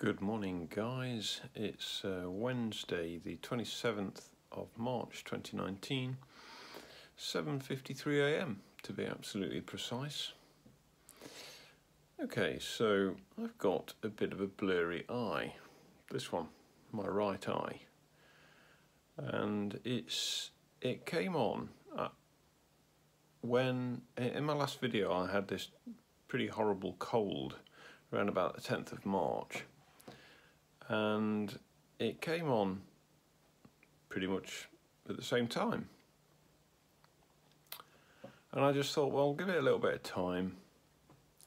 Good morning, guys. It's Wednesday, the 27th of March 2019, 7:53 a.m. to be absolutely precise. Okay, so I've got a bit of a blurry eye. This one, my right eye. And it came on when, in my last video, I had this pretty horrible cold around about the 10th of March. And it came on pretty much at the same time. And I just thought, well, give it a little bit of time,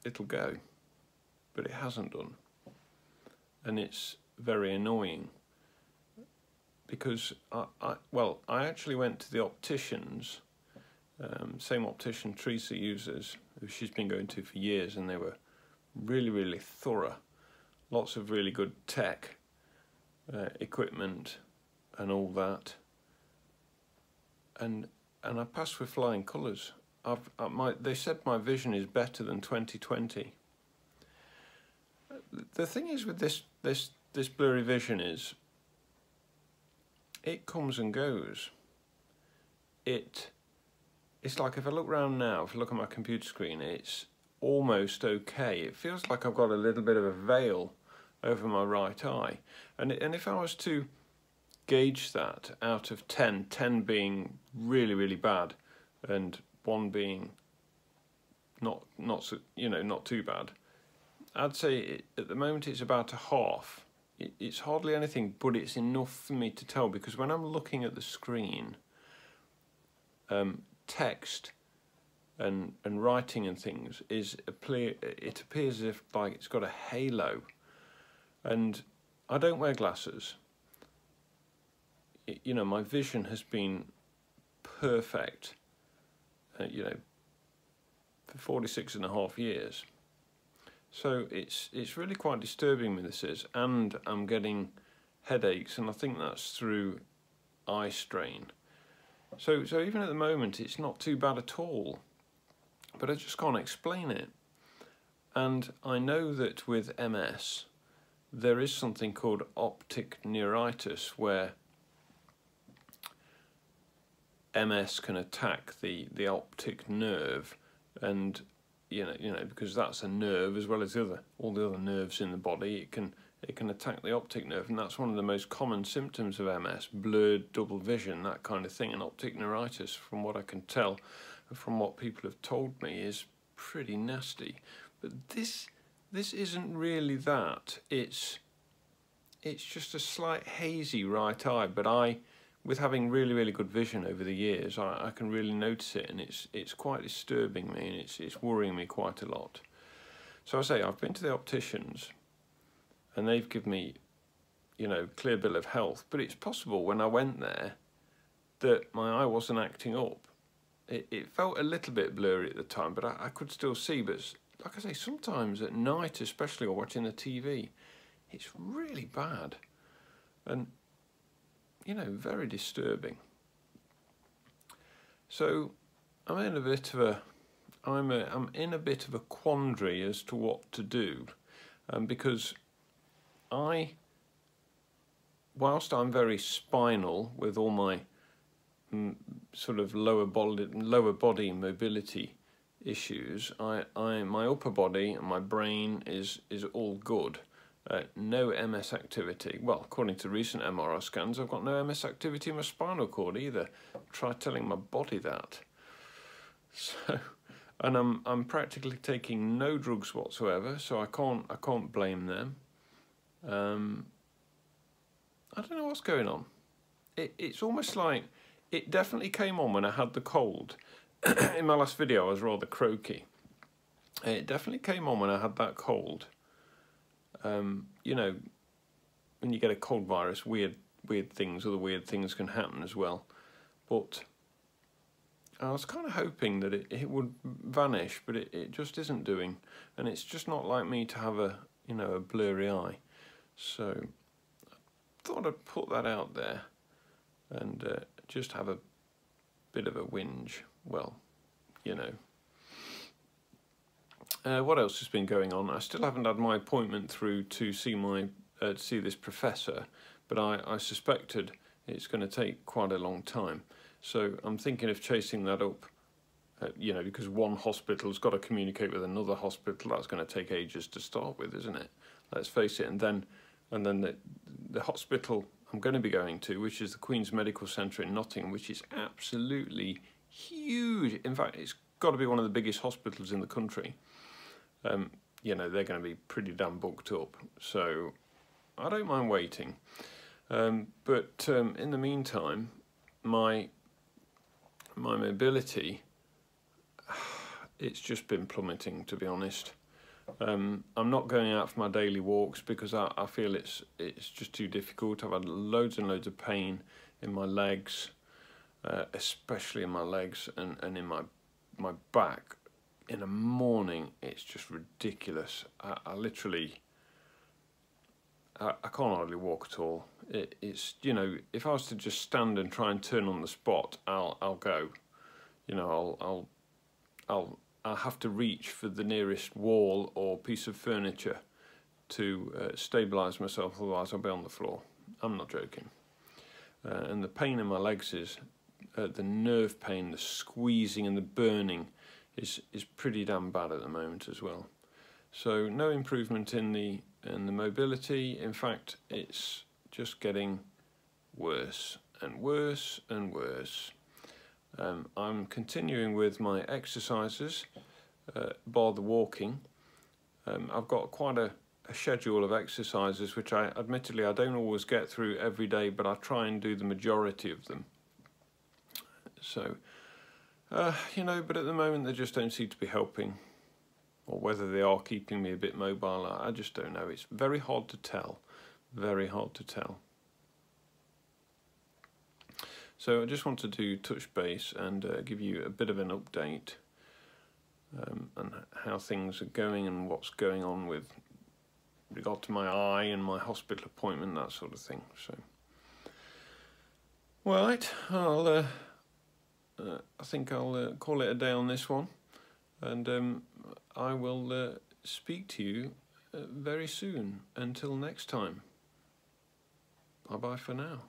it'll go. But it hasn't done. And it's very annoying because I actually went to the opticians, same optician Teresa uses, who she's been going to for years, and they were really, really thorough. Lots of really good tech, equipment and all that. And I passed with flying colours. They said my vision is better than 2020. The thing is with this blurry vision is, it comes and goes. It's like if I look around now, if I look at my computer screen, it's almost okay. It feels like I've got a little bit of a veil over my right eye. And if I was to gauge that out of 10, 10 being really, really bad and 1 being not too bad, I'd say at the moment it's about a half. It's hardly anything, but it's enough for me to tell, because when I'm looking at the screen, text and writing and things it appears as if like it's got a halo. And I don't wear glasses. My vision has been perfect, for 46 and a half years. So it's really quite disturbing me, this is, and I'm getting headaches, and I think that's through eye strain. So even at the moment, it's not too bad at all, but I just can't explain it. And I know that with MS, there is something called optic neuritis, where MS can attack the optic nerve, and because that's a nerve as well as all the other nerves in the body. It can attack the optic nerve, and that's one of the most common symptoms of MS: blurred double vision, that kind of thing. And optic neuritis, from what I can tell, and from what people have told me, is pretty nasty. But this isn't really that. It's just a slight hazy right eye, but with having really, really good vision over the years, I can really notice it, and it's quite disturbing me, and it's worrying me quite a lot. So I say, I've been to the opticians, and they've given me, clear bill of health, but it's possible when I went there that my eye wasn't acting up. It felt a little bit blurry at the time, but I could still see. But like I say, sometimes at night especially, or watching the TV, it's really bad, and very disturbing. So I'm in a bit of a quandary as to what to do, because whilst I'm very spinal with all my sort of lower body mobility issues, my upper body and my brain is all good. No MS activity. Well, according to recent MRI scans, I've got no MS activity in my spinal cord either. Try telling my body that. So, and I'm practically taking no drugs whatsoever, so I can't blame them. I don't know what's going on. It's almost like it definitely came on when I had the cold. In my last video, I was rather croaky. It definitely came on when I had that cold. When you get a cold virus, weird things, other weird things can happen as well. But I was kind of hoping that it would vanish, but it just isn't doing. And it's just not like me to have a blurry eye. So I thought I'd put that out there and just have a bit of a whinge. Well, What else has been going on? I still haven't had my appointment through to see my to see this professor, but I suspected it's going to take quite a long time. So I'm thinking of chasing that up, you know, because one hospital's got to communicate with another hospital. That's going to take ages to start with, isn't it? Let's face it. And then the hospital I'm going to be going to, which is the Queen's Medical Centre in Nottingham, which is absolutely huge. In fact, it's got to be one of the biggest hospitals in the country. You know, they're going to be pretty damn booked up. So I don't mind waiting. But in the meantime, my mobility, it's just been plummeting, to be honest. I'm not going out for my daily walks because I feel it's just too difficult. I've had loads and loads of pain in my legs, especially in my legs and in my back. In the morning, it's just ridiculous. I literally, I can't hardly walk at all. It's, you know, if I was to just stand and try and turn on the spot, I'll go. You know, I'll have to reach for the nearest wall or piece of furniture to stabilise myself, otherwise I'll be on the floor. I'm not joking. And the pain in my legs is, the nerve pain, the squeezing and the burning is pretty damn bad at the moment as well. So no improvement in the mobility. In fact, it's just getting worse and worse and worse. I'm continuing with my exercises, bar the walking. I've got quite a schedule of exercises which admittedly I don't always get through every day, but I try and do the majority of them. So, you know, but at the moment they just don't seem to be helping, or whether they are keeping me a bit mobile, I just don't know. It's very hard to tell, very hard to tell. So I just wanted to touch base and give you a bit of an update on how things are going and what's going on with regard to my eye and my hospital appointment, that sort of thing. So, right, I think I'll call it a day on this one, and I will speak to you very soon. Until next time, bye-bye for now.